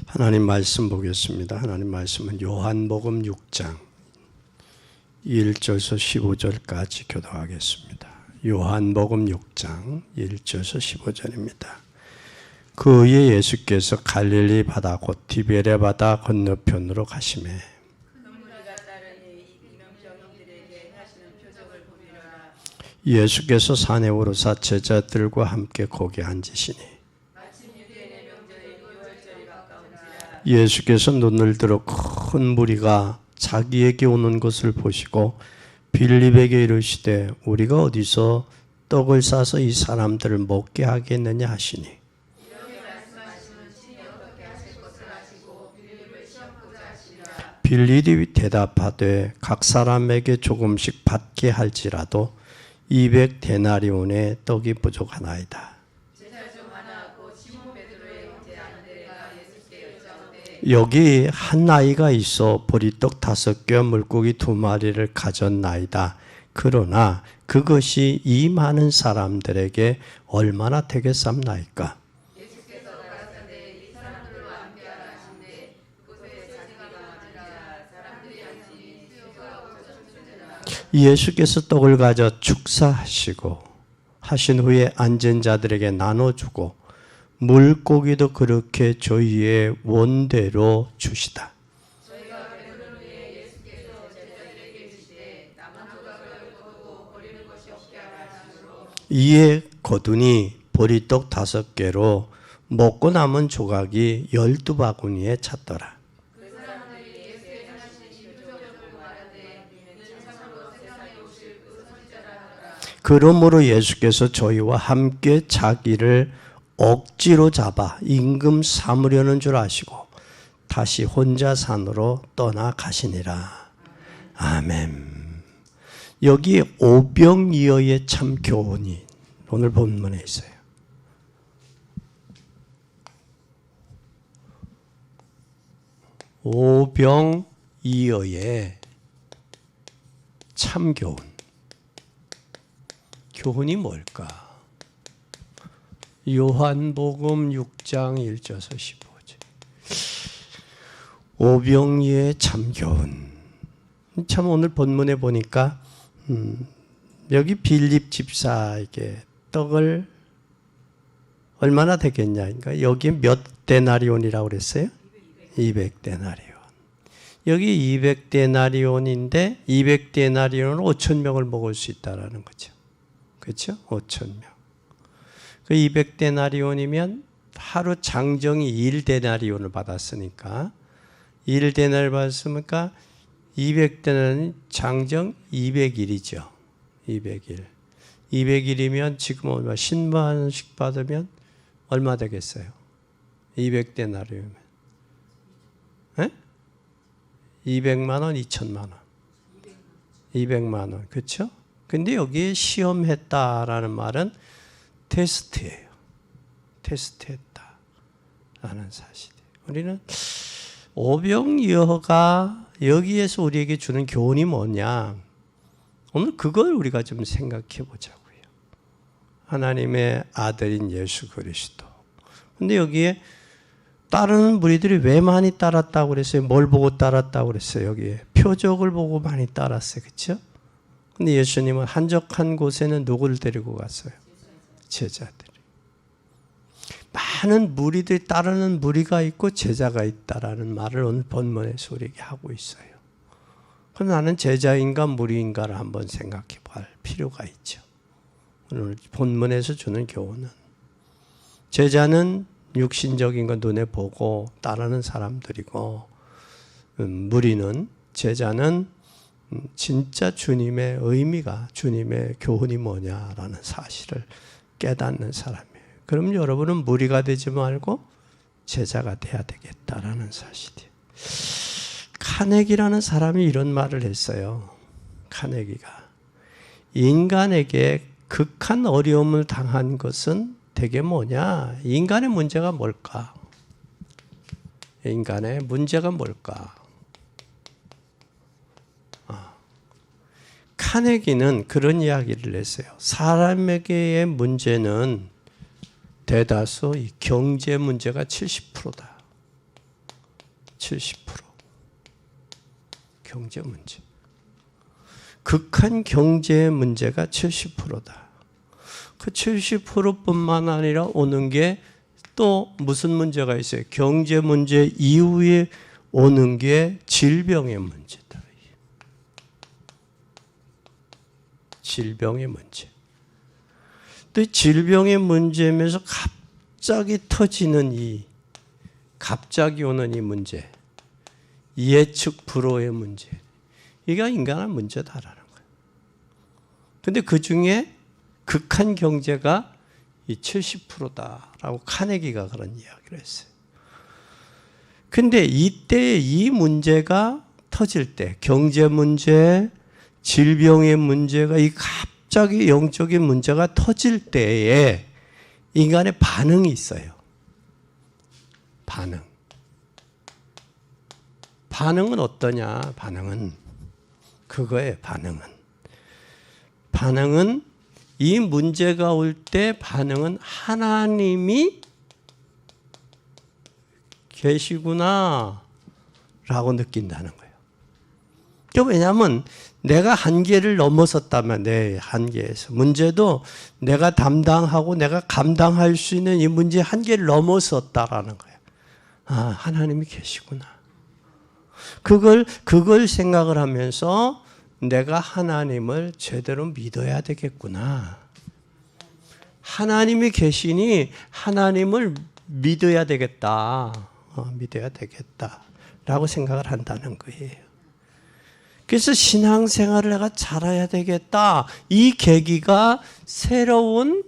하나님 말씀 보겠습니다. 하나님 말씀은 요한복음 6장 1절에서 15절까지 교독하겠습니다. 요한복음 6장 1절에서 15절입니다. 그 후에 예수께서 갈릴리 바다 곧 디베레 바다 건너편으로 가시매 예수께서 산에 오르사 제자들과 함께 거기 앉으시니 예수께서 눈을 들어 큰 무리가 자기에게 오는 것을 보시고 빌립에게 이르시되 우리가 어디서 떡을 싸서 이 사람들을 먹게 하겠느냐 하시니 빌립이 대답하되 각 사람에게 조금씩 받게 할지라도 200데나리온의 떡이 부족하나이다. 여기 한 아이가 있어 보리떡 5개와 물고기 2마리를 가졌나이다. 그러나 그것이 이 많은 사람들에게 얼마나 되겠삼나이까? 예수께서 떡을 가져 축사하시고 하신 후에 앉은 자들에게 나눠주고 물고기도 그렇게 저희의 원대로 주시다. 이에 거두니 보리떡 5개로 먹고 남은 조각이 12바구니에 찼더라. 그러므로 예수께서 저희와 함께 자기를 억지로 잡아 임금 삼으려는 줄 아시고 다시 혼자 산으로 떠나가시니라. 아멘. 여기 오병이어의 참 교훈이 오늘 본문에 있어요. 오병이어의 참 교훈. 교훈이 뭘까? 요한복음 6장 1절에서 15절. 오병이어의 참 교훈. 참 오늘 본문에 보니까 여기 빌립 집사에게 떡을 얼마나 되겠냐. 그러니까 여기 몇 데나리온이라고 그랬어요? 200데나리온. 여기 200데나리온인데 200데나리온은 5,000명을 먹을 수 있다라는 거죠. 그렇죠? 5,000명. 그 200데나리온이면 하루 장정이 1데나리온을 받았으니까 1데나리온을 받았으니까 200데나리온은 장정 200일이죠. 200일. 200일이면 지금 얼마 10만 원씩 받으면 얼마 되겠어요? 200데나리온이면. 에? 200만 원, 2천만 원. 200만 원. 그렇죠? 근데 여기에 시험했다라는 말은 테스트예요. 테스트했다라는 사실이에요. 우리는 오병이어가 여기에서 우리에게 주는 교훈이 뭐냐? 오늘 그걸 우리가 좀 생각해 보자고요. 하나님의 아들인 예수 그리스도. 근데 여기에 따르는 무리들이 왜 많이 따랐다고 그랬어요? 뭘 보고 따랐다고 그랬어요? 여기에 표적을 보고 많이 따랐어요. 그렇죠? 근데 예수님은 한적한 곳에는 누구를 데리고 갔어요? 제자들이. 많은 무리들이 따르는 무리가 있고 제자가 있다라는 말을 오늘 본문에서 우리에게 하고 있어요. 그럼 나는 제자인가 무리인가를 한번 생각해 볼 필요가 있죠. 오늘 본문에서 주는 교훈은 제자는 육신적인 건 눈에 보고 따르는 사람들이고 무리는 제자는 진짜 주님의 의미가 주님의 교훈이 뭐냐라는 사실을 깨닫는 사람이에요. 그럼 여러분은 무리가 되지 말고 제자가 돼야 되겠다라는 사실이에요. 카네기라는 사람이 이런 말을 했어요. 카네기가 인간에게 극한 어려움을 당한 것은 대개 뭐냐? 인간의 문제가 뭘까? 인간의 문제가 뭘까? 카네기는 그런 이야기를 했어요. 사람에게의 문제는 대다수 이 경제 문제가 70%다. 70%. 경제 문제. 극한 경제 문제가 70%다. 그 70%뿐만 아니라 오는 게 또 무슨 문제가 있어요? 경제 문제 이후에 오는 게 질병의 문제다. 질병의 문제. 또 질병의 문제면서 갑자기 터지는 갑자기 오는 이 문제. 예측 불허의 문제. 이게 인간의 문제다라는 거예요. 근데 그 중에 극한 경제가 이 70%다라고 카네기가 그런 이야기를 했어요. 근데 이때 이 문제가 터질 때, 경제 문제, 질병의 문제가 이 갑자기 영적인 문제가 터질 때에 인간의 반응이 있어요. 반응은 어떠냐? 반응은 그거예요. 반응은 이 문제가 올 때 반응은 하나님이 계시구나 라고 느낀다는 거예요. 왜냐하면 내가 한계를 넘어섰다면 내 한계에서 문제도 내가 담당하고 내가 감당할 수 있는 이 문제의 한계를 넘어섰다라는 거예요. 아, 하나님이 계시구나. 그걸 생각을 하면서 내가 하나님을 제대로 믿어야 되겠구나. 하나님이 계시니 하나님을 믿어야 되겠다. 믿어야 되겠다라고 생각을 한다는 거예요. 그래서 신앙생활을 내가 잘해야 되겠다. 이 계기가 새로운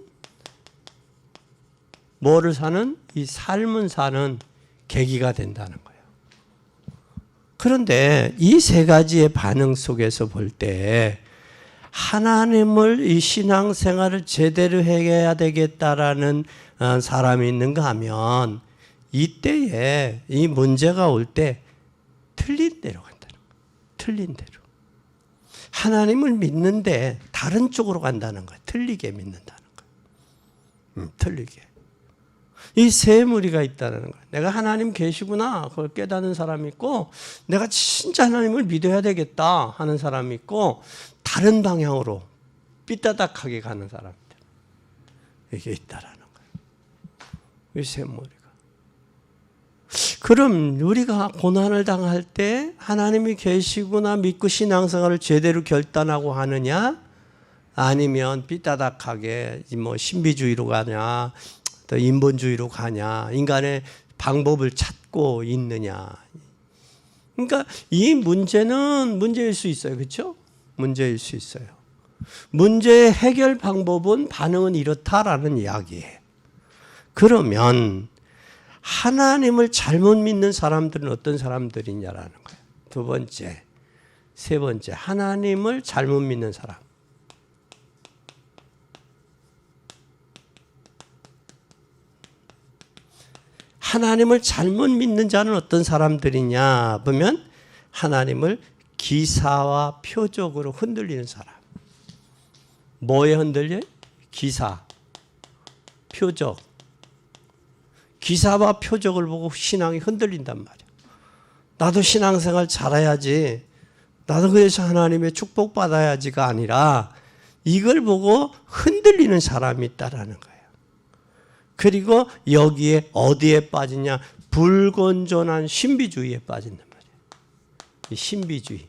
뭐를 사는? 이 삶을 사는 계기가 된다는 거예요. 그런데 이 세 가지의 반응 속에서 볼 때 하나님을 이 신앙생활을 제대로 해야 되겠다라는 사람이 있는가 하면 이때에 이 문제가 올 때 틀린 대로 간다는 거예요. 틀린 대로. 하나님을 믿는데 다른 쪽으로 간다는 거예요. 틀리게 믿는다는 거예요. 틀리게. 이 세 무리가 있다는 거예요. 내가 하나님 계시구나 그걸 깨닫는 사람이 있고 내가 진짜 하나님을 믿어야 되겠다 하는 사람이 있고 다른 방향으로 삐따닥하게 가는 사람들. 이게 있다라는 거예요. 이 세 무리가. 그럼 우리가 고난을 당할 때 하나님이 계시구나 믿고 신앙생활을 제대로 결단하고 하느냐? 아니면 삐따닥하게 뭐 신비주의로 가냐? 또 인본주의로 가냐? 인간의 방법을 찾고 있느냐? 그러니까 이 문제는 문제일 수 있어요. 그렇죠? 문제일 수 있어요. 문제의 해결 방법은 반응은 이렇다라는 이야기예요. 그러면 하나님을 잘못 믿는 사람들은 어떤 사람들이냐라는 거예요. 두 번째, 세 번째, 하나님을 잘못 믿는 사람. 하나님을 잘못 믿는 자는 어떤 사람들이냐 보면 하나님을 기사와 표적으로 흔들리는 사람. 뭐에 흔들려요? 기사, 표적. 기사와 표적을 보고 신앙이 흔들린단 말이야. 나도 신앙생활 잘해야지. 나도 그래서 하나님의 축복받아야지가 아니라 이걸 보고 흔들리는 사람이 있다라는 거예요. 그리고 여기에 어디에 빠지냐? 불건전한 신비주의에 빠진단 말이에요. 이 신비주의.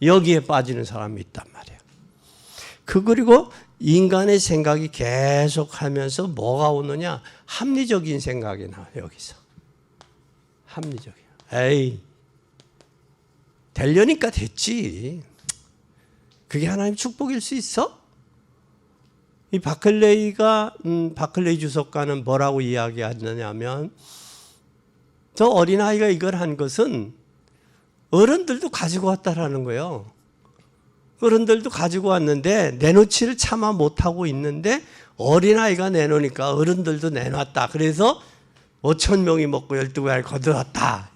여기에 빠지는 사람이 있단 말이에요. 그리고 인간의 생각이 계속하면서 뭐가 오느냐? 합리적인 생각이 나와요. 여기서. 합리적이야. 에이, 되려니까 됐지. 그게 하나님 축복일 수 있어? 이 바클레이 주석가는 뭐라고 이야기하느냐면 저 어린아이가 이걸 한 것은 어른들도 가지고 왔다라는 거예요. 어른들도 가지고 왔는데 내놓지를 차마 못하고 있는데 어린아이가 내놓으니까 어른들도 내놨다. 그래서 5,000명이 먹고 12알을 거두었다.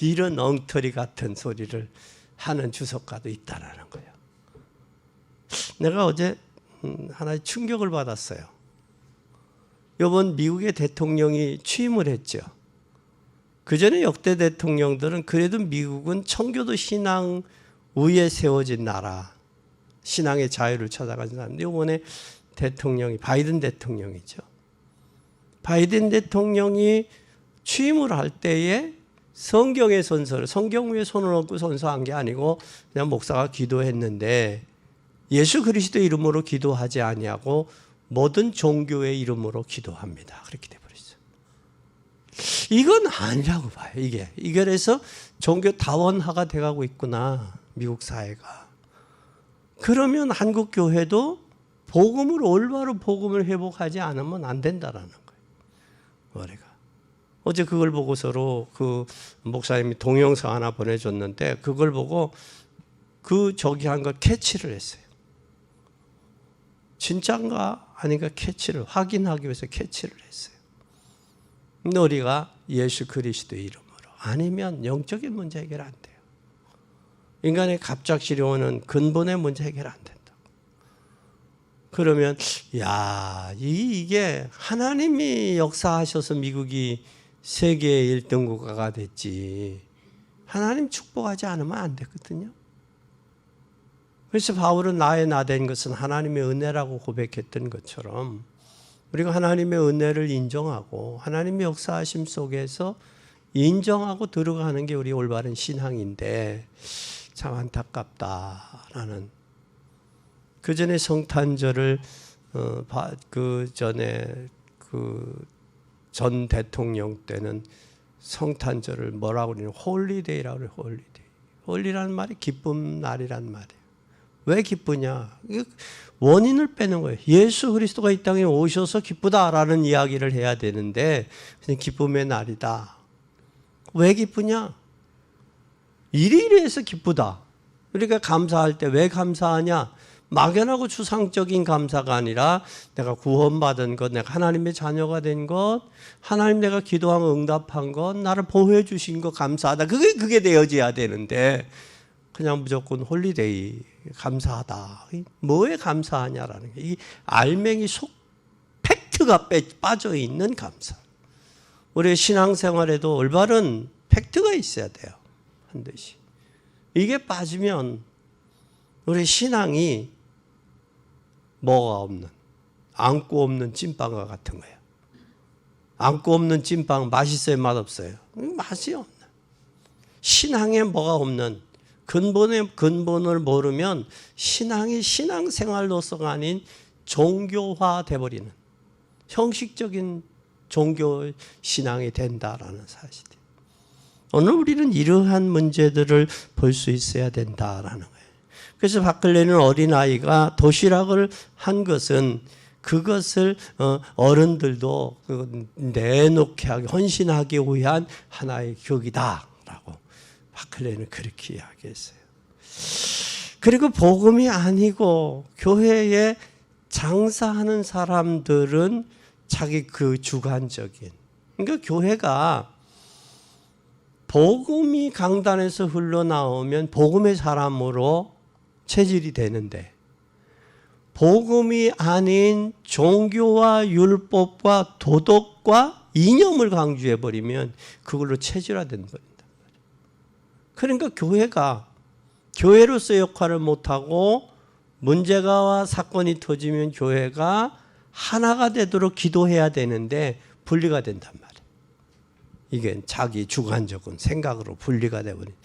이런 엉터리 같은 소리를 하는 주석가도 있다라는 거예요. 내가 어제 하나의 충격을 받았어요. 이번 미국의 대통령이 취임을 했죠. 그전에 역대 대통령들은 그래도 미국은 청교도 신앙 위에 세워진 나라, 신앙의 자유를 찾아가는 사람인데 이번에 대통령이 바이든 대통령이죠. 바이든 대통령이 취임을 할 때에 성경의 선서를 성경 위에 손을 얹고 선서한 게 아니고 그냥 목사가 기도했는데 예수 그리스도 이름으로 기도하지 아니하고 모든 종교의 이름으로 기도합니다. 그렇게 돼버렸어요. 이건 아니라고 봐요. 이게 그래서 종교 다원화가 돼가고 있구나, 미국 사회가. 그러면 한국 교회도 복음을 올바로 복음을 회복하지 않으면 안 된다라는 거예요. 우리가 어제 그걸 보고서로 그 목사님이 동영상 하나 보내줬는데 그걸 보고 저기 한 걸 캐치를 했어요. 진짜인가 아닌가 캐치를 확인하기 위해서 캐치를 했어요. 근데 우리가 예수 그리스도 이름으로 아니면 영적인 문제 해결 안 돼요. 인간의 갑작스레 오는 근본의 문제 해결 안 된다. 그러면 이게 하나님이 역사하셔서 미국이 세계 1등 국가가 됐지 하나님 축복하지 않으면 안 되거든요. 그래서 바울은 나의 나된 것은 하나님의 은혜라고 고백했던 것처럼 우리가 하나님의 은혜를 인정하고 하나님의 역사하심 속에서 인정하고 들어가는 게 우리 올바른 신앙인데 참 안타깝다라는. 그 전에 성탄절을 그 전에 전 대통령 때는 성탄절을 뭐라고 그러냐면 홀리데이라고 그래요. 홀리데이. 홀리라는 말이 기쁨 날이란 말이에요. 왜 기쁘냐? 원인을 빼는 거예요. 예수 그리스도가 이 땅에 오셔서 기쁘다라는 이야기를 해야 되는데 그냥 기쁨의 날이다. 왜 기쁘냐? 이래서 기쁘다. 그러니까 감사할 때 왜 감사하냐? 막연하고 추상적인 감사가 아니라 내가 구원받은 것, 내가 하나님의 자녀가 된 것, 하나님 내가 기도한 응답한 것, 나를 보호해 주신 것 감사하다. 그게 되어져야 되는데 그냥 무조건 홀리데이 감사하다. 뭐에 감사하냐라는 게 이 알맹이 속 팩트가 빠져 있는 감사. 우리의 신앙생활에도 올바른 팩트가 있어야 돼요. 반드시. 이게 빠지면 우리 신앙이 뭐가 없는, 안고 없는 찐빵과 같은 거예요. 안고 없는 찐빵 맛있어요, 맛없어요? 맛이 없는. 신앙에 뭐가 없는, 근본을 모르면 신앙이 신앙생활로서가 아닌 종교화 돼버리는 형식적인 종교 신앙이 된다라는 사실이에요. 오늘 우리는 이러한 문제들을 볼 수 있어야 된다라는 거예요. 그래서 바클레는 어린아이가 도시락을 한 것은 그것을 어른들도 내놓게 하기, 헌신하기 위한 하나의 격이다라고 바클레는 그렇게 이야기했어요. 그리고 복음이 아니고 교회에 장사하는 사람들은 자기 그 주관적인, 그러니까 교회가 복음이 강단에서 흘러나오면 복음의 사람으로 체질이 되는데 복음이 아닌 종교와 율법과 도덕과 이념을 강조해버리면 그걸로 체질화된 버린단 말이에요. 그러니까 교회가 교회로서의 역할을 못하고 문제가 사건이 터지면 교회가 하나가 되도록 기도해야 되는데 분리가 된단 말이에요. 이게 자기 주관적인 생각으로 분리가 되버린.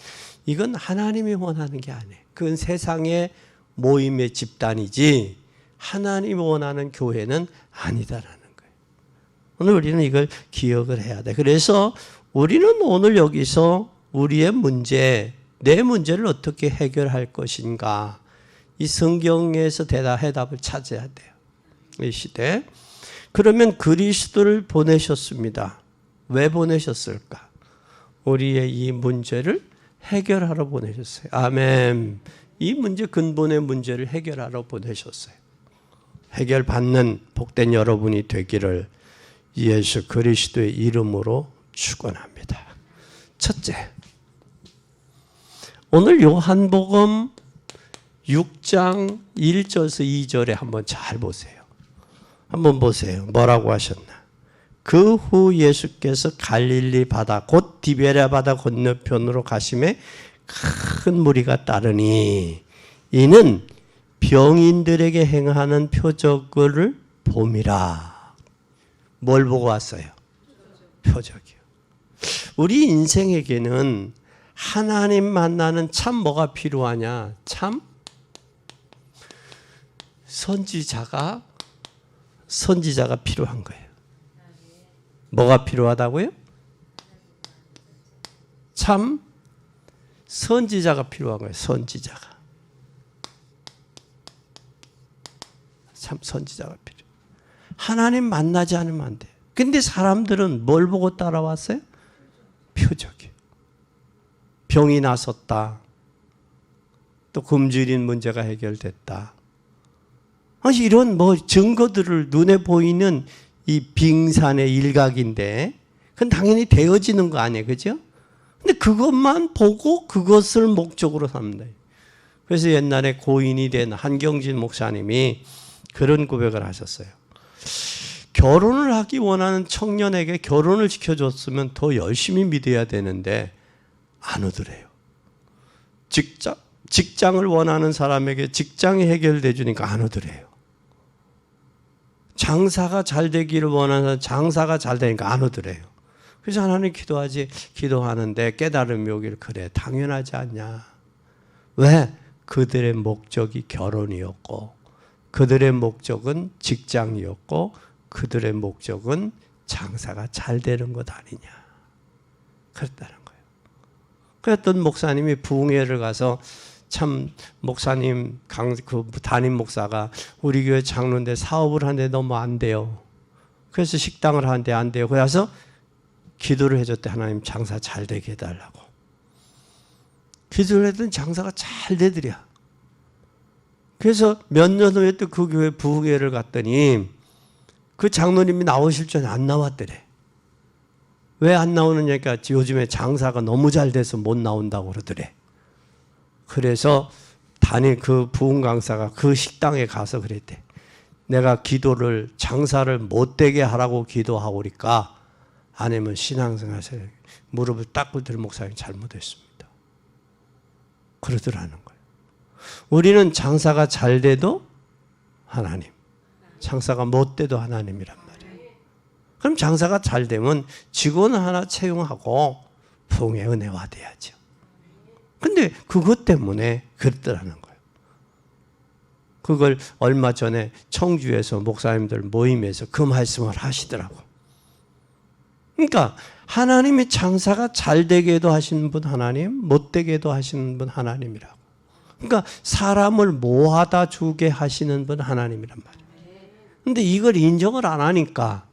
이건 하나님이 원하는 게 아니에요. 그건 세상의 모임의 집단이지 하나님이 원하는 교회는 아니다라는 거예요. 오늘 우리는 이걸 기억을 해야 돼. 그래서 우리는 오늘 여기서 우리의 문제, 내 문제를 어떻게 해결할 것인가, 이 성경에서 해답을 찾아야 돼요. 이 시대. 그러면 그리스도를 보내셨습니다. 왜 보내셨을까? 우리의 이 문제를 해결하러 보내셨어요. 아멘. 이 문제, 근본의 문제를 해결하러 보내셨어요. 해결받는 복된 여러분이 되기를 예수 그리스도의 이름으로 축원합니다. 첫째, 오늘 요한복음 6장 1절에서 2절에 한번 잘 보세요. 한번 보세요. 뭐라고 하셨나? 그 후 예수께서 갈릴리 바다 곧 디베랴 바다 건너편으로 가심에 큰 무리가 따르니 이는 병인들에게 행하는 표적을 봄이라. 뭘 보고 왔어요? 표적이요. 우리 인생에게는 하나님 만나는 참 뭐가 필요하냐? 참 선지자가 필요한 거예요. 뭐가 필요하다고요? 참 선지자가 필요한 거예요. 선지자가. 참 선지자가 필요해요. 하나님 만나지 않으면 안 돼요. 근데 사람들은 뭘 보고 따라왔어요? 표적이에요. 병이 나섰다. 또 굶주린 문제가 해결됐다. 이런 증거들을 눈에 보이는 이 빙산의 일각인데 그건 당연히 되어지는 거 아니에요. 그죠? 근데 그것만 보고 그것을 목적으로 삼는다. 그래서 옛날에 고인이 된 한경진 목사님이 그런 고백을 하셨어요. 결혼을 하기 원하는 청년에게 결혼을 시켜줬으면 더 열심히 믿어야 되는데 안 오더래요. 직장을 원하는 사람에게 직장이 해결돼 주니까 안 오더래요. 장사가 잘 되기를 원하는 장사가 잘 되니까 안 오더래요. 그래서 하나님 기도하는데 깨달음이 오길 그래 당연하지 않냐. 왜? 그들의 목적이 결혼이었고 그들의 목적은 직장이었고 그들의 목적은 장사가 잘 되는 것 아니냐. 그랬다는 거예요. 그랬던 목사님이 부흥회를 가서 참 목사님 그 담임 목사가 우리 교회 장로인데 사업을 하는데 너무 안 돼요. 그래서 식당을 하는데 안 돼요. 그래서 기도를 해줬대. 하나님 장사 잘 되게 해달라고. 기도를 했더니 장사가 잘 되더려. 그래서 몇 년 후에 또 그 교회 부흥회를 갔더니 그 장로님이 나오실 줄 안 나왔더래. 왜 안 나오느냐니까 요즘에 장사가 너무 잘 돼서 못 나온다고 그러더래. 그래서 그 부흥 강사가 그 식당에 가서 그랬대. 내가 장사를 못되게 하라고 기도하고 그러니까 아니면 신앙생활에서 무릎을 딱 꿇들 목사님이 잘못했습니다. 그러더라는 거예요. 우리는 장사가 잘 돼도 하나님, 장사가 못 돼도 하나님이란 말이에요. 그럼 장사가 잘 되면 직원 하나 채용하고 부흥의 은혜화 돼야죠. 근데 그것 때문에 그랬더라는 거예요. 그걸 얼마 전에 청주에서 목사님들 모임에서 그 말씀을 하시더라고. 그러니까 하나님이 장사가 잘 되게도 하시는 분 하나님, 못 되게도 하시는 분 하나님이라고. 그러니까 사람을 모아다 주게 하시는 분 하나님이란 말이에요. 근데 이걸 인정을 안 하니까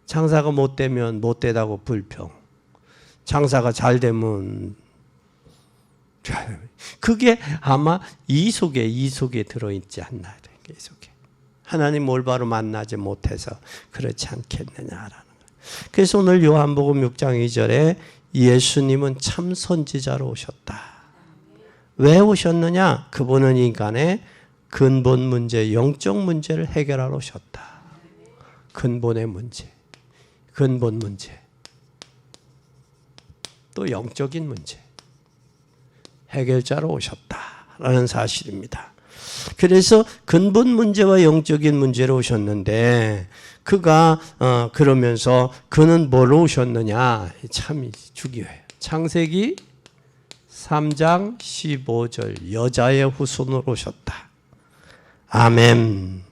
장사가 못 되면 못 되다고 불평. 장사가 잘 되면 그게 아마 이 속에 들어있지 않나. 이 속에. 하나님 올바로 만나지 못해서 그렇지 않겠느냐라는 거예요. 그래서 오늘 요한복음 6장 2절에 예수님은 참 선지자로 오셨다. 왜 오셨느냐? 그분은 인간의 근본 문제, 영적 문제를 해결하러 오셨다. 근본의 문제, 근본 문제, 또 영적인 문제. 해결자로 오셨다라는 사실입니다. 그래서 근본 문제와 영적인 문제로 오셨는데 그가 그러면서 그는 뭐로 오셨느냐? 참 중요해요. 창세기 3장 15절 여자의 후손으로 오셨다. 아멘.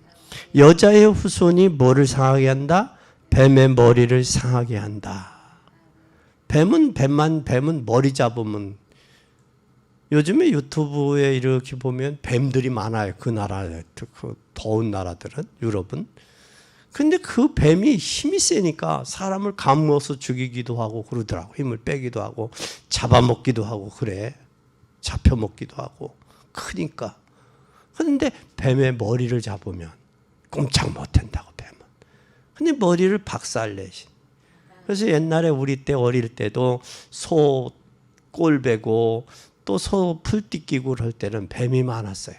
여자의 후손이 뭐를 상하게 한다? 뱀의 머리를 상하게 한다. 뱀은 머리 잡으면 요즘에 유튜브에 이렇게 보면 뱀들이 많아요. 그 더운 나라들은, 유럽은. 근데 그 뱀이 힘이 세니까 사람을 감싸서 죽이기도 하고 그러더라고. 힘을 빼기도 하고 잡아먹기도 하고 그래. 잡혀먹기도 하고. 크니까. 그런데 뱀의 머리를 잡으면 꼼짝 못한다고, 뱀은. 근데 머리를 박살내시. 그래서 옛날에 우리 때 어릴 때도 소 꼴 베고 또 소 풀띠 끼고 할 때는 뱀이 많았어요.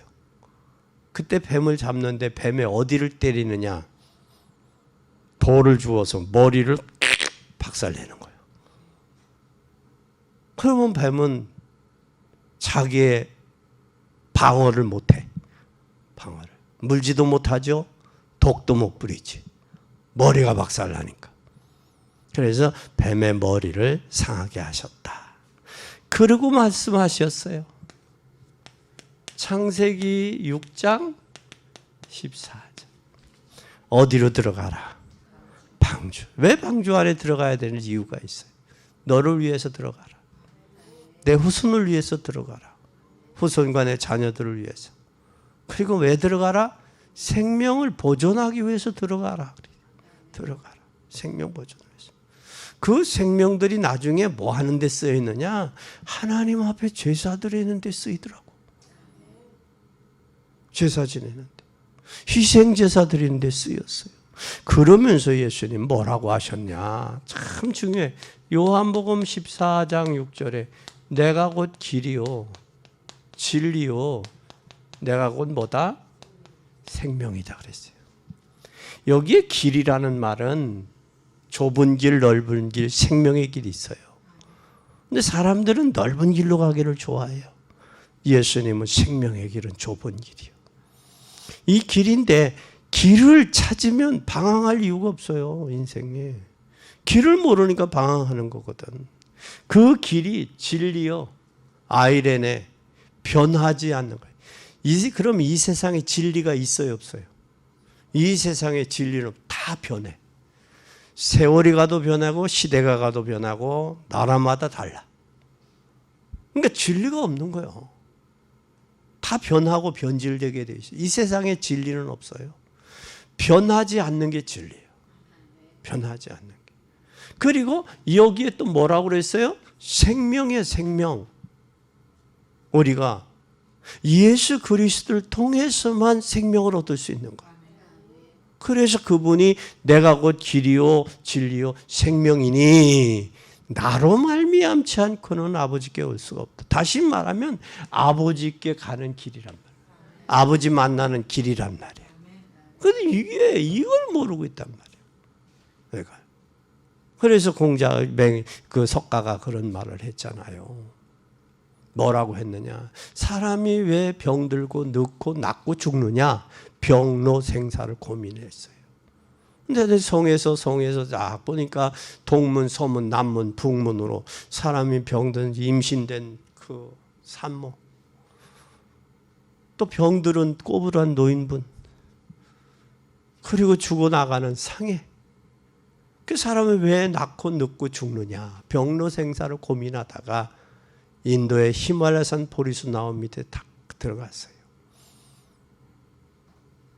그때 뱀을 잡는데 뱀의 어디를 때리느냐? 돌을 주워서 머리를 박살내는 거예요. 그러면 뱀은 자기의 방어를 못해. 방어를. 물지도 못하죠. 독도 못 부리지. 머리가 박살나니까. 그래서 뱀의 머리를 상하게 하셨다. 그러고 말씀하셨어요. 창세기 6장 14절. 어디로 들어가라? 방주. 왜 방주 안에 들어가야 되는 이유가 있어요. 너를 위해서 들어가라. 내 후손을 위해서 들어가라. 후손과 내 자녀들을 위해서. 그리고 왜 들어가라? 생명을 보존하기 위해서 들어가라. 들어가라. 생명 보존을 위해서. 그 생명들이 나중에 뭐 하는 데 쓰여 있느냐? 하나님 앞에 제사 드리는 데 쓰이더라고. 제사 지내는 데. 희생 제사 드리는 데 쓰였어요. 그러면서 예수님 뭐라고 하셨냐? 참 중요해. 요한복음 14장 6절에 내가 곧 길이요 진리요 내가 곧 뭐다? 생명이다 그랬어요. 여기에 길이라는 말은 좁은 길, 넓은 길, 생명의 길이 있어요. 근데 사람들은 넓은 길로 가기를 좋아해요. 예수님은 생명의 길은 좁은 길이요. 이 길인데 길을 찾으면 방황할 이유가 없어요. 인생에. 길을 모르니까 방황하는 거거든. 그 길이 진리요. 아이레네. 변하지 않는 거예요. 그럼 이 세상에 진리가 있어요, 없어요? 이 세상의 진리는 다 변해. 세월이 가도 변하고 시대가 가도 변하고 나라마다 달라. 그러니까 진리가 없는 거예요. 다 변하고 변질되게 돼 있어요. 이 세상에 진리는 없어요. 변하지 않는 게 진리예요. 변하지 않는 게. 그리고 여기에 또 뭐라고 그랬어요? 생명의 생명. 우리가 예수 그리스도를 통해서만 생명을 얻을 수 있는 거예요. 그래서 그분이 내가 곧 길이요 진리요 생명이니 나로 말미암지 않고는 아버지께 올 수가 없다. 다시 말하면 아버지께 가는 길이란 말이에요. 아버지 만나는 길이란 말이에요. 그런데 이걸 모르고 있단 말이에요. 내가. 그래서 그 석가가 그런 말을 했잖아요. 뭐라고 했느냐? 사람이 왜 병들고 늙고 낫고 죽느냐? 병로 생사를 고민했어요. 근데 성에서 쫙 보니까 동문, 서문, 남문, 북문으로 사람이 병든 임신된 그 산모, 또 병들은 꼬부란 노인분, 그리고 죽어나가는 상해. 그 사람이 왜 낳고 늙고 죽느냐? 병로 생사를 고민하다가 인도의 히말라야산 보리수 나온 밑에 딱 들어갔어요.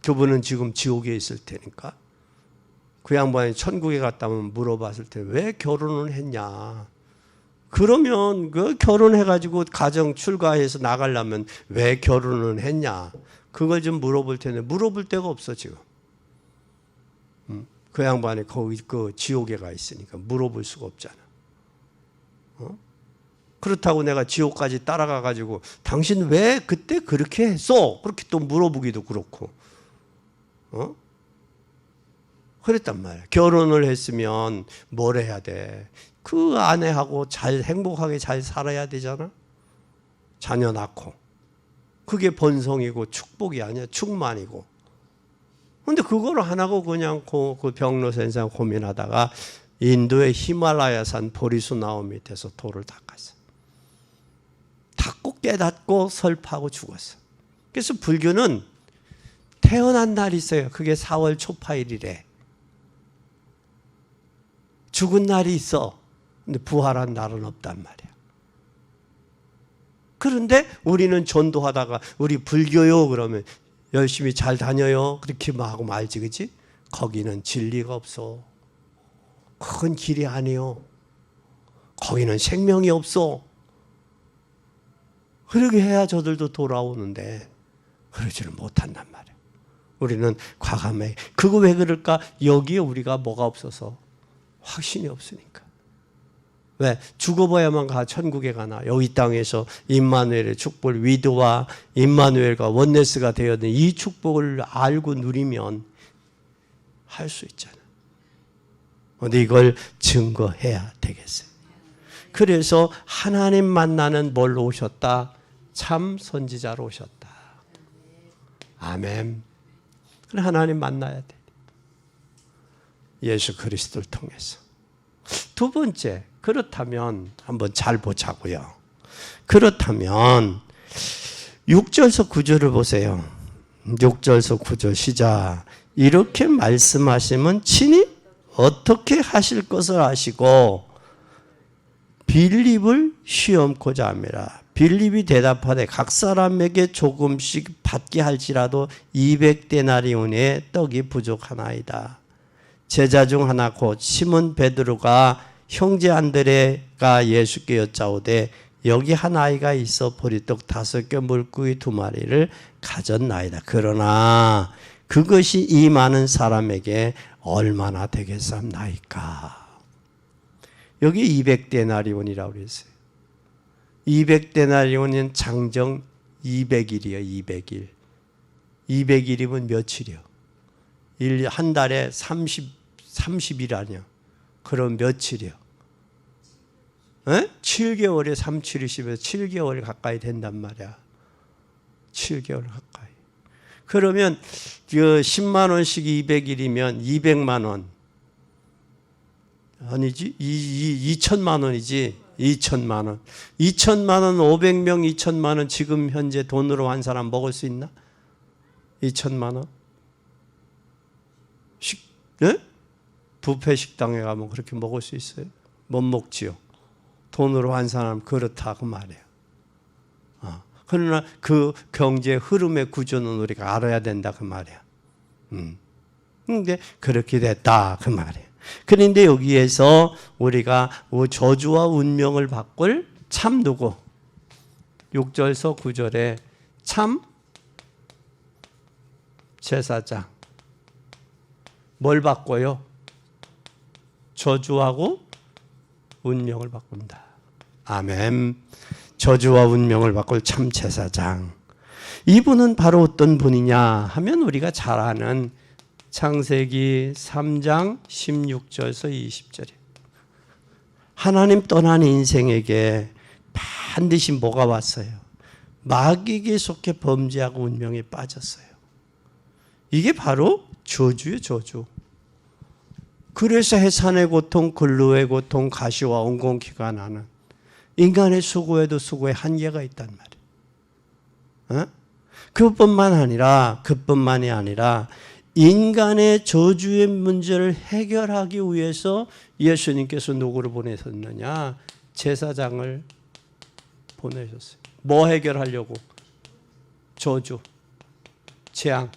그분은 지금 지옥에 있을 테니까 그 양반이 천국에 갔다면 물어봤을 때 왜 결혼을 했냐? 그러면 그 결혼해가지고 가정 출가해서 나가려면 왜 결혼을 했냐? 그걸 좀 물어볼 텐데 물어볼 데가 없어 지금. 그 양반이 거기 그 지옥에 가 있으니까 물어볼 수가 없잖아. 그렇다고 내가 지옥까지 따라가가지고 당신 왜 그때 그렇게 했어? 그렇게 또 물어보기도 그렇고. 그랬단 말이야. 결혼을 했으면 뭘 해야 돼? 그 아내하고 잘 행복하게 잘 살아야 되잖아. 자녀 낳고. 그게 번성이고 축복이 아니야. 축만이고. 근데 그걸 안 하고 그냥 그 병로생사 고민하다가 인도의 히말라야산 보리수 나온 밑에서 돌을 닦았어. 닦고 깨닫고 설파하고 죽었어. 그래서 불교는 태어난 날이 있어요. 그게 4월 초파일이래. 죽은 날이 있어. 근데 부활한 날은 없단 말이야. 그런데 우리는 전도하다가 우리 불교요 그러면 열심히 잘 다녀요. 그렇게 하고 말지, 그치? 거기는 진리가 없어. 그건 길이 아니요. 거기는 생명이 없어. 그렇게 해야 저들도 돌아오는데 그러지를 못한단 말이에요. 우리는 과감하게. 그거 왜 그럴까? 여기에 우리가 뭐가 없어서 확신이 없으니까. 왜? 죽어봐야만 천국에 가나? 여기 땅에서 임마누엘의 축복을 위도와 임마누엘과 원네스가 되었는 이 축복을 알고 누리면 할 수 있잖아. 근데 이걸 증거해야 되겠어요. 그래서 하나님 만나는 뭘로 오셨다? 참 선지자로 오셨다. 아멘. 하나님 만나야 돼. 예수 그리스도를 통해서. 두 번째, 그렇다면 한번 잘 보자고요. 그렇다면 6절서 9절을 보세요. 6절서 9절 시작. 이렇게 말씀하시면 친히 어떻게 하실 것을 아시고 빌립을 시험코자 함이라. 빌립이 대답하되 각 사람에게 조금씩 받게 할지라도 200데나리온의 떡이 부족하나이다. 제자 중 하나 곧 시몬 베드로가 형제 안드레가 예수께 여짜오되 여기 한 아이가 있어 보리떡 5개 물고기 2마리를 가졌나이다. 그러나 그것이 이 많은 사람에게 얼마나 되겠사옵나이까. 여기 200데나리온이라고 그랬어요. 200데나리온은 장정 200일이요. 200일. 200일이면 며칠이요? 한 달에 30일 아니요. 그럼 며칠이요? 7개월에 3720에서 7개월 가까이 된단 말이야. 7개월 가까이. 그러면 10만 원씩 200일이면 200만 원. 아니지? 2천만 원이지. 2천만 원. 2천만 원, 500명 2천만 원 지금 현재 돈으로 한 사람 먹을 수 있나? 2천만 원? 뷔페 식당에 가면 그렇게 먹을 수 있어요? 못 먹지요. 돈으로 한 사람 그렇다 그 말이에요. 그러나 그 경제 흐름의 구조는 우리가 알아야 된다 그 말이야. 근데 그렇게 됐다 그 말이에요. 그런데 여기에서 우리가 저주와 운명을 바꿀 참 누구? 6절서 9절에 참 제사장. 뭘 바꿔요? 저주하고 운명을 바꾼다. 아멘. 저주와 운명을 바꿀 참 제사장. 이분은 바로 어떤 분이냐 하면 우리가 잘 아는 창세기 3장 16절에서 20절이에요. 하나님 떠난 인생에게 반드시 뭐가 왔어요? 마귀에게 속해 범죄하고 운명에 빠졌어요. 이게 바로 저주예요, 저주. 그래서 해산의 고통, 근로의 고통, 가시와 온공기가 나는 인간의 수고에도 수고에 한계가 있단 말이에요. 그뿐만이 아니라 인간의 저주의 문제를 해결하기 위해서 예수님께서 누구를 보내셨느냐? 제사장을 보내셨어요. 뭐 해결하려고? 저주, 재앙.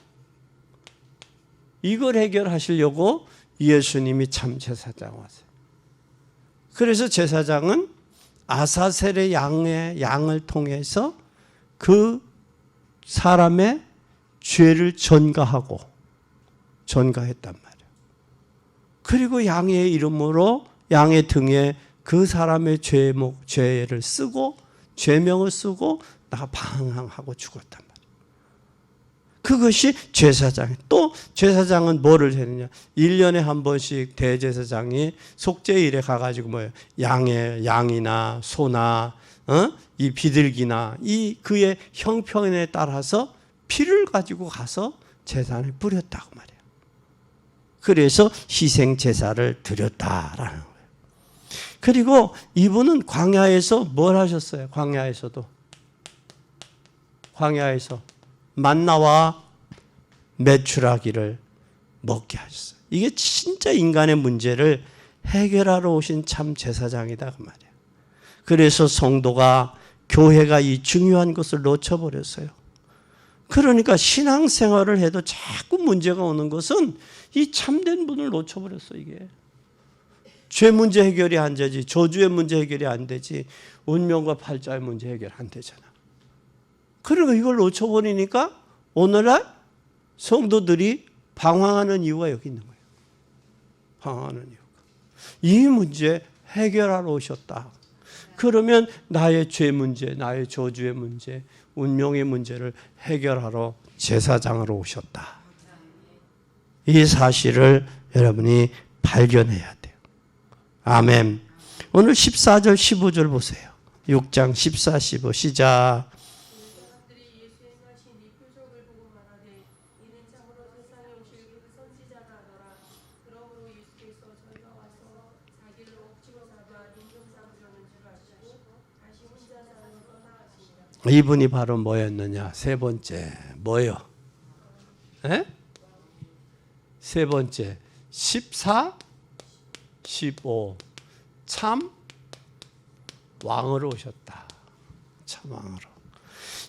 이걸 해결하시려고 예수님이 참 제사장 왔어요. 그래서 제사장은 아사셀의 양을 통해서 그 사람의 죄를 전가했단 말이에요. 그리고 양의 이름으로 양의 등에 그 사람의 죄를 쓰고 죄명을 쓰고 나가 방황하고 죽었단 말이에요. 그것이 제사장. 또 제사장은 뭐를 하느냐? 1년에 한 번씩 대제사장이 속죄일에 가가지고 양이나 소나 이 비둘기나 이 그의 형편에 따라서 피를 가지고 가서 제사에 뿌렸다고 말이에요. 그래서 희생 제사를 드렸다라는 거예요. 그리고 이분은 광야에서 뭘 하셨어요? 광야에서 만나와 메추라기를 먹게 하셨어요. 이게 진짜 인간의 문제를 해결하러 오신 참 제사장이다 그 말이에요. 그래서 성도가 교회가 이 중요한 것을 놓쳐버렸어요. 그러니까 신앙생활을 해도 자꾸 문제가 오는 것은 이 참된 분을 놓쳐버렸어. 이게 죄 문제 해결이 안 되지, 저주의 문제 해결이 안 되지, 운명과 팔자의 문제 해결 안 되잖아. 그리고 이걸 놓쳐버리니까 오늘날 성도들이 방황하는 이유가 여기 있는 거예요. 방황하는 이유가. 이 문제 해결하러 오셨다. 그러면 나의 죄 문제, 나의 저주의 문제, 운명의 문제를 해결하러 제사장으로 오셨다. 이 사실을 여러분이 발견해야 돼요. 아멘. 오늘 14절 15절 보세요. 6장 14, 15 시작. 이분이 바로 뭐였느냐? 세 번째 뭐요? 에? 세 번째 14, 15 참 왕으로 오셨다. 참 왕으로.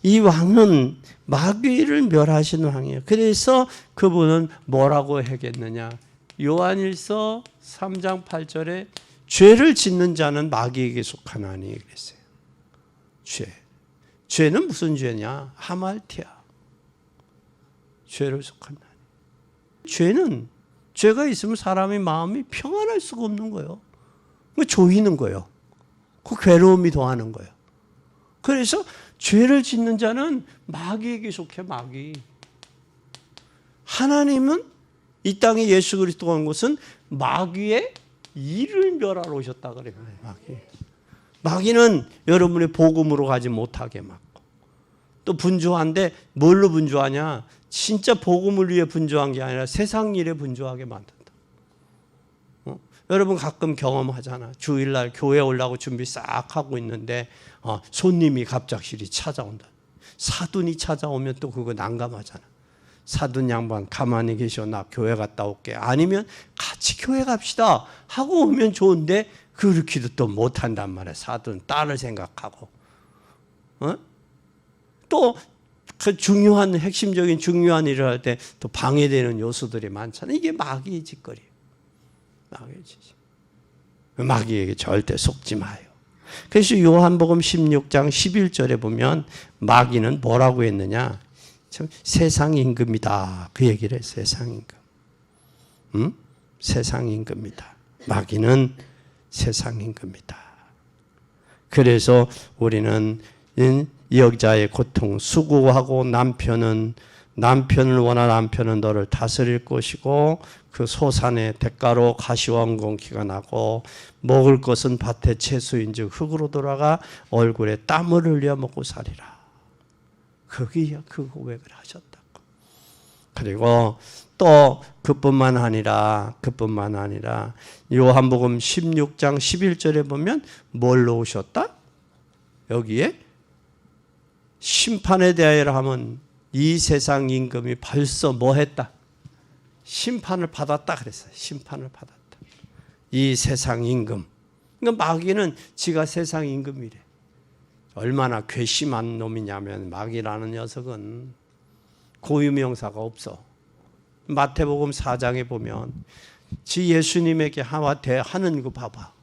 이 왕은 마귀를 멸하시는 왕이에요. 그래서 그분은 뭐라고 하겠느냐? 요한일서 3장 8절에 죄를 짓는 자는 마귀에게 속하나니 그랬어요. 죄는 무슨 죄냐? 하말티아. 죄를 속한다니. 죄가 있으면 사람의 마음이 평안할 수가 없는 거예요. 조이는 거예요. 그 괴로움이 더하는 거예요. 그래서 죄를 짓는 자는 마귀에게 속해, 마귀. 하나님은 이 땅에 예수 그리스도가 온 것은 마귀의 일을 멸하러 오셨다 그래요. 마귀는 여러분의 복음으로 가지 못하게 막고, 또 분주한데 뭘로 분주하냐? 진짜 복음을 위해 분주한 게 아니라 세상 일에 분주하게 만든다. 여러분 가끔 경험하잖아. 주일날 교회 오려고 준비 싹 하고 있는데 손님이 갑작스레 찾아온다. 사돈이 찾아오면 또 그거 난감하잖아. 사돈 양반 가만히 계셔, 나 교회 갔다 올게. 아니면 같이 교회 갑시다 하고 오면 좋은데 그렇게도 또 못한단 말이야. 사돈 딸을 생각하고. 또 그 중요한 핵심적인 중요한 일을 할 때 또 방해되는 요소들이 많잖아. 이게 마귀의 짓거리예요. 마귀의 짓. 마귀에게 절대 속지 마요. 그래서 요한복음 16장 11절에 보면 마귀는 뭐라고 했느냐? 참 세상 임금이다. 그 얘기를 했어요. 세상 임금. 세상 임금이다. 마귀는 세상 임금이다. 그래서 우리는 여자의 고통 수고하고 남편을 원한 남편은 너를 다스릴 것이고 그 소산의 대가로 가시원공기가 나고 먹을 것은 밭의 채소인즉 흙으로 돌아가 얼굴에 땀을 흘려 먹고 살리라. 거기에 그 고백을 하셨다고. 그리고 또 그뿐만 아니라 요한복음 16장 11절에 보면 뭘로 오셨다? 여기에 심판에 대하여 하면 이 세상 임금이 벌써 뭐 했다? 심판을 받았다 그랬어요. 심판을 받았다. 이 세상 임금. 그러니까 마귀는 지가 세상 임금이래. 얼마나 괘씸한 놈이냐면 마귀라는 녀석은 고유명사가 없어. 마태복음 4장에 보면 지 예수님에게 하는 거 봐봐.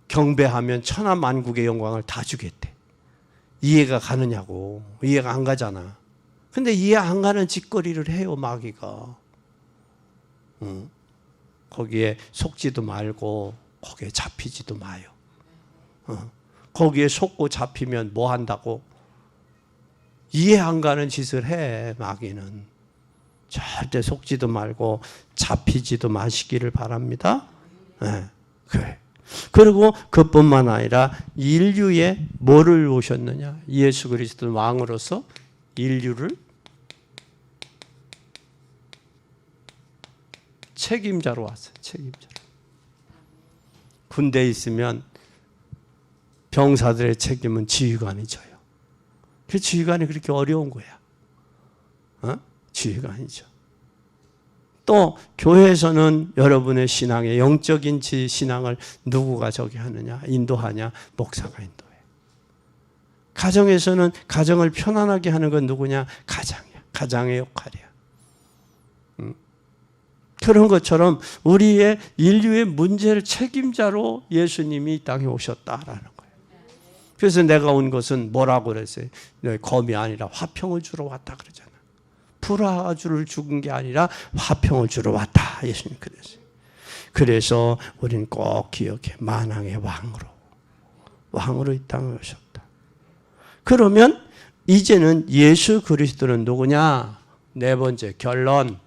경배하면 천하만국의 영광을 다 주겠대. 이해가 가느냐고. 이해가 안 가잖아. 근데 이해 안 가는 짓거리를 해요, 마귀가. 거기에 속지도 말고 거기에 잡히지도 마요. 거기에 속고 잡히면 뭐 한다고? 이해 안 가는 짓을 해, 마귀는. 절대 속지도 말고 잡히지도 마시기를 바랍니다. 네, 그래. 그리고 그뿐만 아니라 인류에 뭐를 오셨느냐? 예수 그리스도 왕으로서 인류를 책임자로 왔어요. 책임자로. 군대에 있으면 병사들의 책임은 지휘관이 져요. 그 지휘관이 그렇게 어려운 거야. 지휘관이죠. 또 교회에서는 여러분의 신앙의 영적인 신앙을 누구가 저기 하느냐? 인도하냐? 목사가 인도해. 가정에서는 가정을 편안하게 하는 건 누구냐? 가장이야. 가장의 역할이야. 그런 것처럼 우리의 인류의 문제를 책임자로 예수님이 이 땅에 오셨다라는 거예요. 그래서 내가 온 것은 뭐라고 그랬어요? 검이 아니라 화평을 주러 왔다 그러잖아. 불화주를 죽은 게 아니라 화평을 주러 왔다. 예수님 그랬어요. 그래서 우리는 꼭 기억해. 만왕의 왕으로 이 땅에 오셨다. 그러면 이제는 예수 그리스도는 누구냐? 네 번째 결론.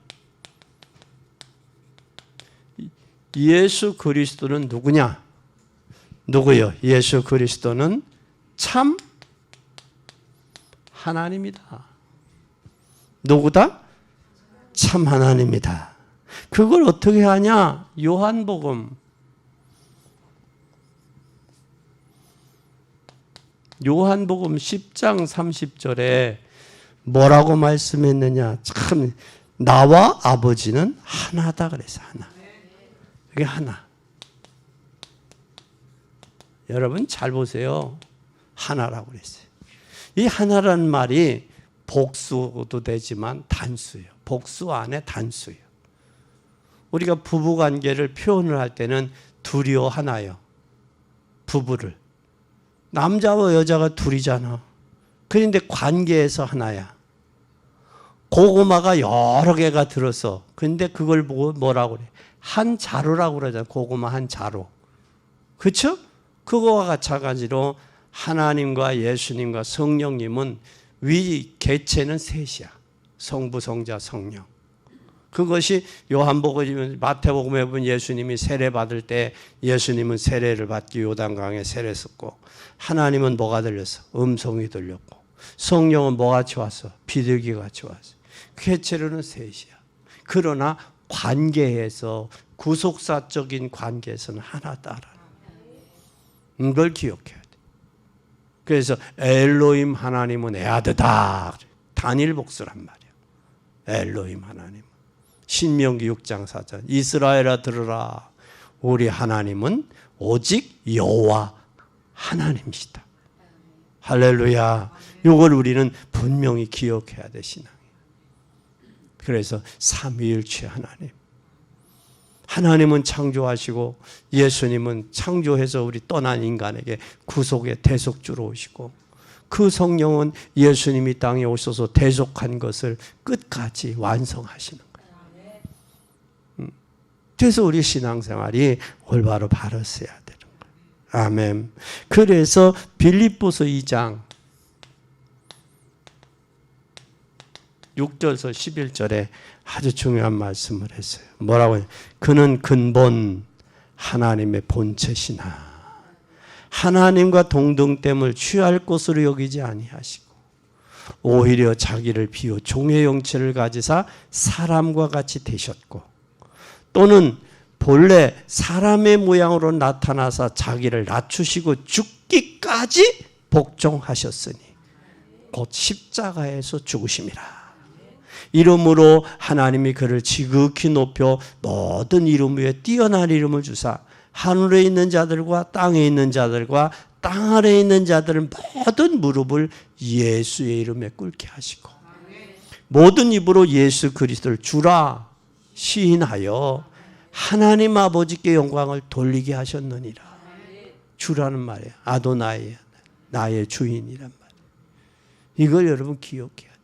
예수 그리스도는 누구냐? 누구요? 예수 그리스도는 참 하나님이다. 누구다? 참 하나님이다. 그걸 어떻게 하냐? 요한복음 10장 30절에 뭐라고 말씀했느냐? 참, 나와 아버지는 하나다 그래서 하나. 그게 하나. 여러분 잘 보세요. 하나라고 그랬어요. 이 하나라는 말이 복수도 되지만 단수예요. 복수 안에 단수예요. 우리가 부부 관계를 표현을 할 때는 둘이요 하나요. 부부를. 남자와 여자가 둘이잖아. 그런데 관계에서 하나야. 고구마가 여러 개가 들어서. 근데 그걸 보고 뭐라고 그래? 한 자루라고 그러잖아. 고구마 한 자루. 그렇죠? 그거와 마찬가지로 하나님과 예수님과 성령님은 위 개체는 셋이야. 성부, 성자, 성령. 그것이 요한복음, 마태복음에 보면 예수님이 세례 받을 때 예수님은 세례를 받기 요단강에 세례 썼고, 하나님은 뭐가 들렸어? 음성이 들렸고, 성령은 뭐같이 왔어? 비둘기같이 왔어. 개체로는 셋이야. 그러나 관계에서, 구속사적인 관계에서는 하나다라는 걸 기억해야 돼. 그래서 엘로힘 하나님은 에하드다. 단일 복수란 말이야. 엘로힘 하나님. 신명기 6장 4절. 이스라엘아 들으라. 우리 하나님은 오직 여호와 하나님이시다. 할렐루야. 이걸 우리는 분명히 기억해야 돼, 신앙이. 그래서 삼위일체 하나님. 하나님은 창조하시고 예수님은 창조해서 우리 떠난 인간에게 구속의 대속주로 오시고, 그 성령은 예수님이 땅에 오셔서 대속한 것을 끝까지 완성하시는 거예요. 그래서 우리 신앙생활이 올바로 바르서야 되는 거예요. 아멘. 그래서 빌립보서 2장 6절에서 11절에 아주 중요한 말씀을 했어요. 뭐라고 해요? 그는 근본 하나님의 본체시나 하나님과 동등됨을 취할 것으로 여기지 아니하시고 오히려 자기를 비워 종의 형체를 가지사 사람과 같이 되셨고, 또는 본래 사람의 모양으로 나타나사 자기를 낮추시고 죽기까지 복종하셨으니 곧 십자가에서 죽으심이라. 이름으로 하나님이 그를 지극히 높여 모든 이름 위에 뛰어난 이름을 주사 하늘에 있는 자들과 땅에 있는 자들과 땅 아래에 있는 자들은 모든 무릎을 예수의 이름에 꿇게 하시고 모든 입으로 예수 그리스도를 주라 시인하여 하나님 아버지께 영광을 돌리게 하셨느니라. 주라는 말이에요. 아도나이, 나의 주인이란 말이에요. 이걸 여러분 기억해야 돼요.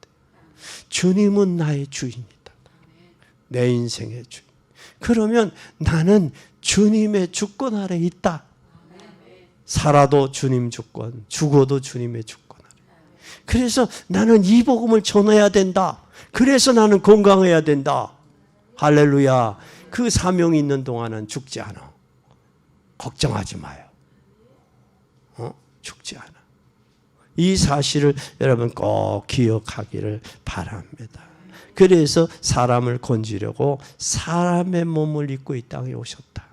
주님은 나의 주인이다. 내 인생의 주인. 그러면 나는 주님의 주권 아래 있다. 살아도 주님 주권, 죽어도 주님의 주권 아래. 그래서 나는 이 복음을 전해야 된다. 그래서 나는 건강해야 된다. 할렐루야. 그 사명이 있는 동안은 죽지 않아. 걱정하지 마요. 죽지 않아. 이 사실을 여러분 꼭 기억하기를 바랍니다. 그래서 사람을 건지려고 사람의 몸을 입고 이 땅에 오셨다.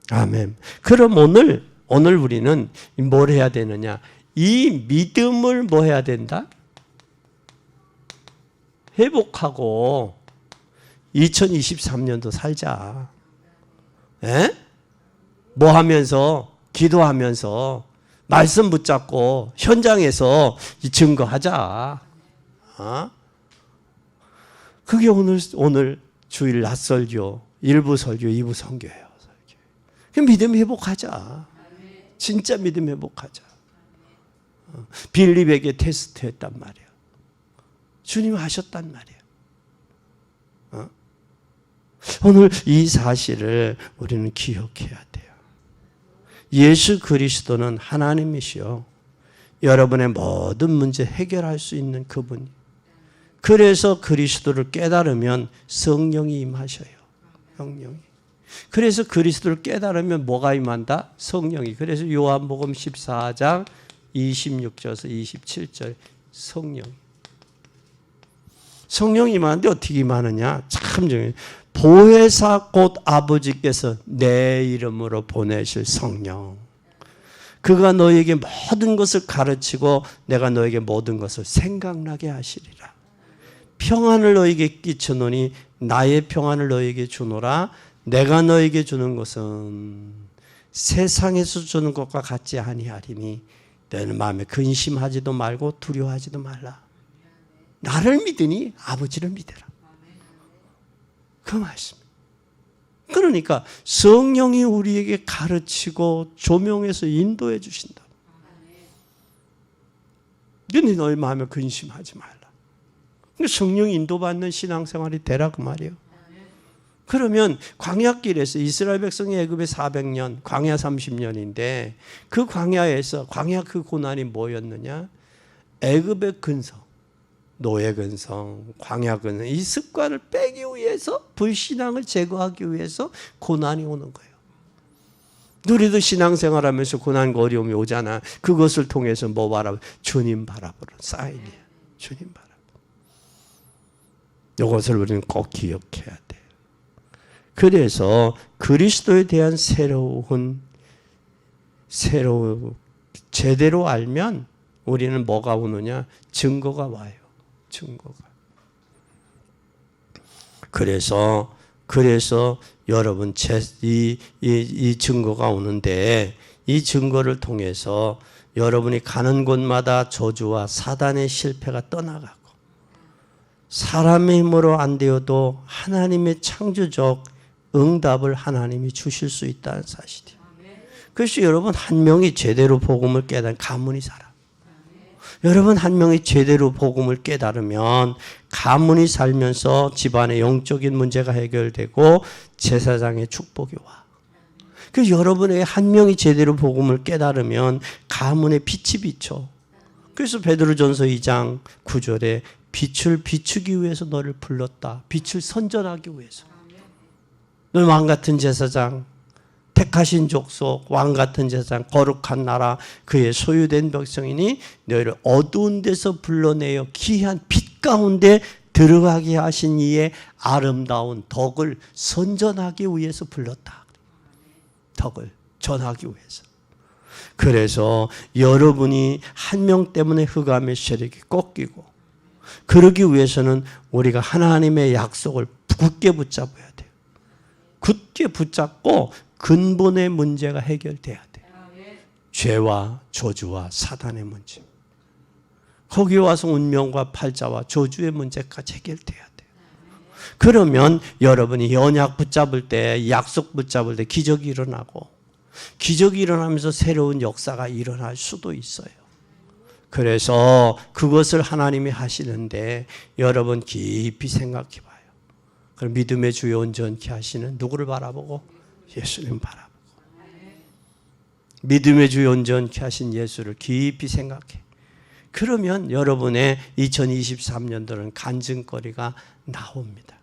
아멘. 그럼 오늘 우리는 뭘 해야 되느냐? 이 믿음을 뭐 해야 된다? 회복하고 2023년도 살자. 에? 뭐 하면서? 기도하면서 말씀 붙잡고 현장에서 증거하자. 그게 오늘 주일 낮설교, 1부 설교, 2부 선교예요. 믿음 회복하자. 진짜 믿음 회복하자. 빌립에게 테스트했단 말이에요. 주님 하셨단 말이에요. 오늘 이 사실을 우리는 기억해야 돼요. 예수 그리스도는 하나님이시요. 여러분의 모든 문제 해결할 수 있는 그분이. 그래서 그리스도를 깨달으면 성령이 임하셔요. 성령이. 그래서 그리스도를 깨달으면 뭐가 임한다? 성령이. 그래서 요한복음 14장 26절에서 27절 성령이 임하는데 어떻게 임하느냐? 참 중요해요. 보혜사 곧 아버지께서 내 이름으로 보내실 성령. 그가 너에게 모든 것을 가르치고 내가 너에게 모든 것을 생각나게 하시리라. 평안을 너에게 끼쳐노니 나의 평안을 너에게 주노라. 내가 너에게 주는 것은 세상에서 주는 것과 같지 아니하리니 너는 마음에 근심하지도 말고 두려워하지도 말라. 나를 믿으니 아버지를 믿으라. 그 말씀. 그러니까 성령이 우리에게 가르치고 조명해서 인도해 주신다. 너는 너의 마음에 근심하지 말라. 성령 인도받는 신앙생활이 되라 그 말이에요. 그러면 광야길에서 이스라엘 백성이 애굽에 400년, 광야 30년인데 그 광야에서 광야 그 고난이 뭐였느냐? 애굽의 근성, 노예 근성, 광야 근성, 이 습관을 빼기 위해서 불신앙을 제거하기 위해서 고난이 오는 거예요. 우리도 신앙생활하면서 고난과 어려움이 오잖아. 그것을 통해서 뭐 바라보? 주님 바라보는 사인이야. 주님 바라보. 이것을 우리는 꼭 기억해야 돼. 그래서 그리스도에 대한 제대로 알면 우리는 뭐가 오느냐? 증거가 와요. 증거가. 그래서 여러분 이 증거가 오는데 이 증거를 통해서 여러분이 가는 곳마다 저주와 사단의 실패가 떠나가고 사람의 힘으로 안 되어도 하나님의 창조적 응답을 하나님이 주실 수 있다는 사실이에요. 그래서 여러분 한 명이 제대로 복음을 깨달으면 가문이 살아. 여러분 한 명이 제대로 복음을 깨달으면 가문이 살면서 집안의 영적인 문제가 해결되고 제사장의 축복이 와. 그래서 여러분에게 한 명이 제대로 복음을 깨달으면 가문의 빛이 비쳐. 그래서 베드로전서 2장 9절에 빛을 비추기 위해서 너를 불렀다. 빛을 선전하기 위해서. 너는 왕같은 제사장, 택하신 족속, 왕같은 제사장, 거룩한 나라, 그의 소유된 백성이니 너희를 어두운 데서 불러내어 귀한 빛 가운데 들어가게 하신 이의 아름다운 덕을 선전하기 위해서 불렀다. 덕을 전하기 위해서. 그래서 여러분이 한 명 때문에 흑암의 세력이 꺾이고 그러기 위해서는 우리가 하나님의 약속을 굳게 붙잡아야 돼요. 굳게 붙잡고 근본의 문제가 해결돼야 돼요. 죄와 저주와 사단의 문제. 거기 와서 운명과 팔자와 저주의 문제까지 해결돼야 돼요. 그러면 여러분이 언약 붙잡을 때, 약속 붙잡을 때 기적이 일어나고 기적이 일어나면서 새로운 역사가 일어날 수도 있어요. 그래서 그것을 하나님이 하시는데 여러분 깊이 생각해 봐요. 그럼 믿음의 주요 온전케 하시는 누구를 바라보고? 예수님 바라보고. 믿음의 주요 온전케 하신 예수를 깊이 생각해. 그러면 여러분의 2023년도는 간증거리가 나옵니다.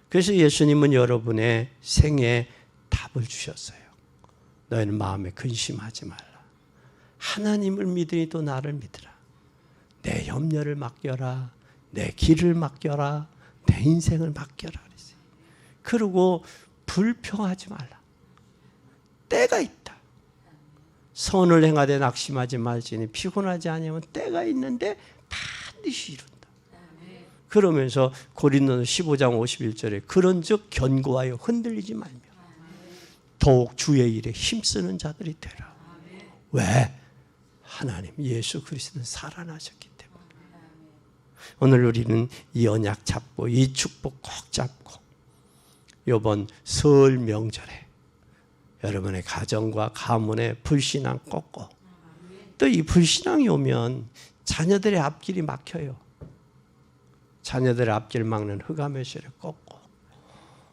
그래서 예수님은 여러분의 생에 답을 주셨어요. 너희는 마음에 근심하지 말라. 하나님을 믿으니 또 나를 믿으라. 내 염려를 맡겨라. 내 길을 맡겨라. 내 인생을 맡겨라. 그랬어요. 그리고 불평하지 말라. 때가 있다. 선을 행하되 낙심하지 말지니 피곤하지 아니하면 때가 있는데 반드시 이룬다. 그러면서 고린도서 15장 51절에 그런즉 견고하여 흔들리지 말며 더욱 주의 일에 힘쓰는 자들이 되라. 왜? 하나님 예수 그리스도는 살아나셨기 때문에. 오늘 우리는 이 언약 잡고 이 축복 꼭 잡고 이번 설 명절에 여러분의 가정과 가문의 불신앙 꺾고 또 이 불신앙이 오면 자녀들의 앞길이 막혀요. 자녀들의 앞길 막는 흑암의 세력 꺾고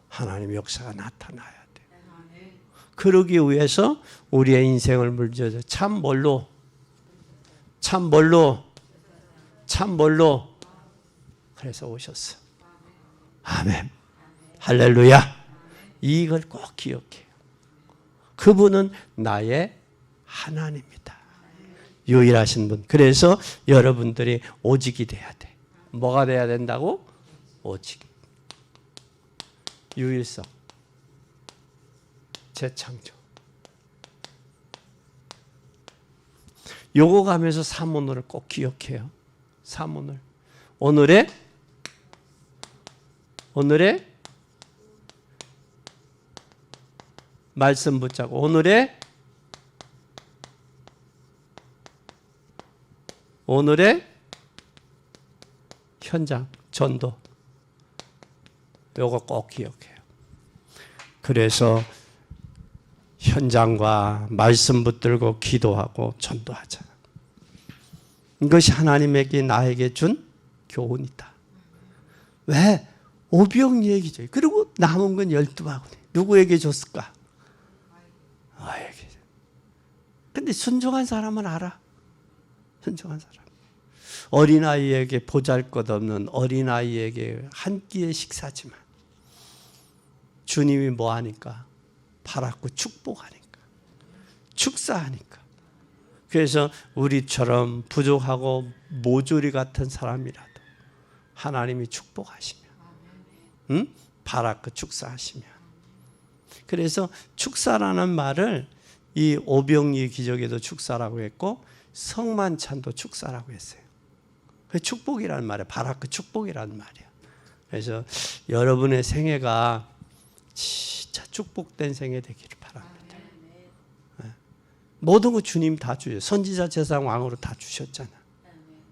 하나님의 역사가 나타나야 돼요. 그러기 위해서 우리의 인생을 물려줘. 참 뭘로 그래서 오셨어. 아멘. 할렐루야. 이걸 꼭 기억해요. 그분은 나의 하나님이다. 유일하신 분. 그래서 여러분들이 오직이 돼야 돼. 뭐가 돼야 된다고? 오직. 유일성. 재창조. 요거 가면서 사문을 꼭 기억해요. 사문을. 오늘의 말씀 붙잡고 오늘의 현장 전도. 요거 꼭 기억해요. 그래서 현장과 말씀 붙들고 기도하고 전도하자. 이것이 하나님에게 나에게 준 교훈이다. 왜? 오병 얘기죠. 그리고 남은 건 12바구니. 누구에게 줬을까? 아에게. 근데 순종한 사람은 알아. 순종한 사람. 어린아이에게 보잘것없는 어린아이에게 한 끼의 식사지만 주님이 뭐 하니까? 팔았고 축복하니까. 축사하니까. 그래서 우리처럼 부족하고 모조리 같은 사람이라도 하나님이 축복하시면, 팔았고 축사하시면. 그래서 축사라는 말을 이 오병이의 기적에도 축사라고 했고 성만찬도 축사라고 했어요. 그 축복이라는 말이에요. 바라크 축복이라는 말이에요. 그래서 여러분의 생애가 진짜 축복된 생애 되기를 바랍니다. 모든 거 주님 다 주셔요. 선지자 제사장 왕으로 다 주셨잖아.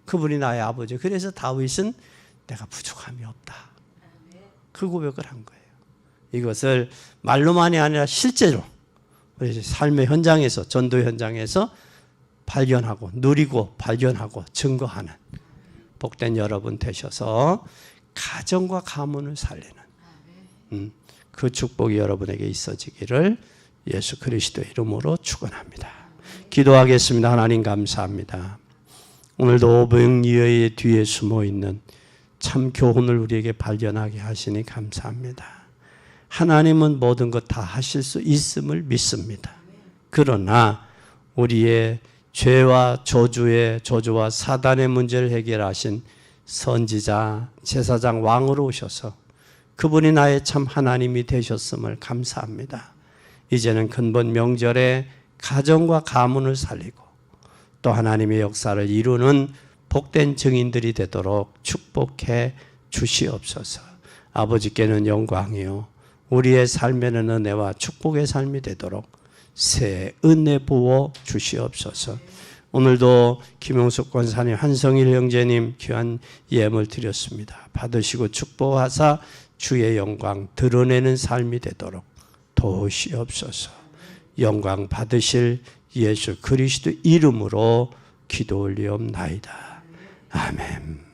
그분이 나의 아버지. 그래서 다윗은 내가 부족함이 없다. 그 고백을 한 거예요. 이것을 말로만이 아니라 실제로 우리 삶의 현장에서, 전도 현장에서 발견하고 누리고 발견하고 증거하는 복된 여러분 되셔서 가정과 가문을 살리는 그 축복이 여러분에게 있어지기를 예수 그리스도의 이름으로 축원합니다. 기도하겠습니다. 하나님 감사합니다. 오늘도 오병이어의 뒤에 숨어있는 참 교훈을 우리에게 발견하게 하시니 감사합니다. 하나님은 모든 것 다 하실 수 있음을 믿습니다. 그러나 우리의 죄와 저주와 사단의 문제를 해결하신 선지자, 제사장, 왕으로 오셔서 그분이 나의 참 하나님이 되셨음을 감사합니다. 이제는 근본 명절에 가정과 가문을 살리고 또 하나님의 역사를 이루는 복된 증인들이 되도록 축복해 주시옵소서. 아버지께는 영광이요 우리의 삶에는 은혜와 축복의 삶이 되도록 새 은혜 부어 주시옵소서. 오늘도 김용숙 권사님, 한성일 형제님 귀한 예물 드렸습니다. 받으시고 축복하사 주의 영광 드러내는 삶이 되도록 도우시옵소서. 영광 받으실 예수 그리스도 이름으로 기도 올리옵나이다. 아멘.